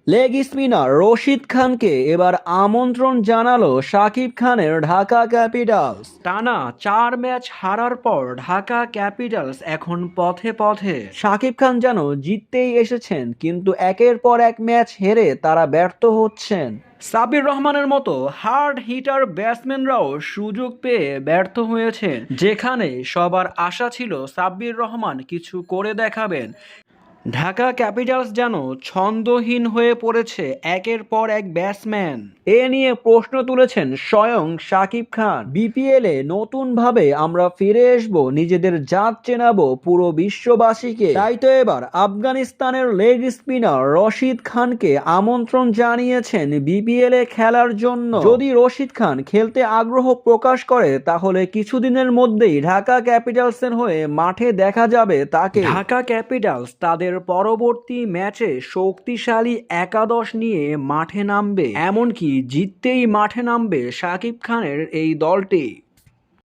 Leg spinner Rashid খানকে এবার আমন্ত্রণ জানালো শাকিব খানের ঢাকা ক্যাপিটালস। টানা 4 ম্যাচ হারার পর ঢাকা ক্যাপিটালস এখন পথে পথে। শাকিব খান যেন জিততেই এসেছেন, কিন্তু একের পর এক ম্যাচ হেরে তারা ব্যর্থ হচ্ছেন। সাব্বির রহমানের মতো হার্ড হিটার ব্যাটসম্যানরাও সুযোগ পেয়ে ব্যর্থ হয়েছেন, যেখানে সবার আশা ছিল সাব্বির রহমান কিছু করে দেখাবেন। ঢাকা ক্যাপিটালস যেন ছন্দহীন হয়ে পড়েছে একের পর এক ব্যাটসম্যান। এ নিয়ে প্রশ্ন তুলেছেন স্বয়ং শাকিব খান। বিপিএলে নতুন ভাবে আমরা ফিরে আসবো, নিজেদের জাত চেনাবো পুরো বিশ্ববাসীকে। তাই তো এবার আফগানিস্তানের লেগ স্পিনার রশিদ খানকে আমন্ত্রণ জানিয়েছেন বিপিএলে খেলার জন্য। যদি রশিদ খান খেলতে আগ্রহ প্রকাশ করে, তাহলে কিছুদিনের মধ্যেই ঢাকা ক্যাপিটালসের হয়ে মাঠে দেখা যাবে তাকে। ঢাকা ক্যাপিটালস তাদের পরবর্তী ম্যাচে শক্তিশালী একাদশ নিয়ে মাঠে নামবে, এমনকি জিততেই মাঠে নামবে শাকিব খানের এই দলটি।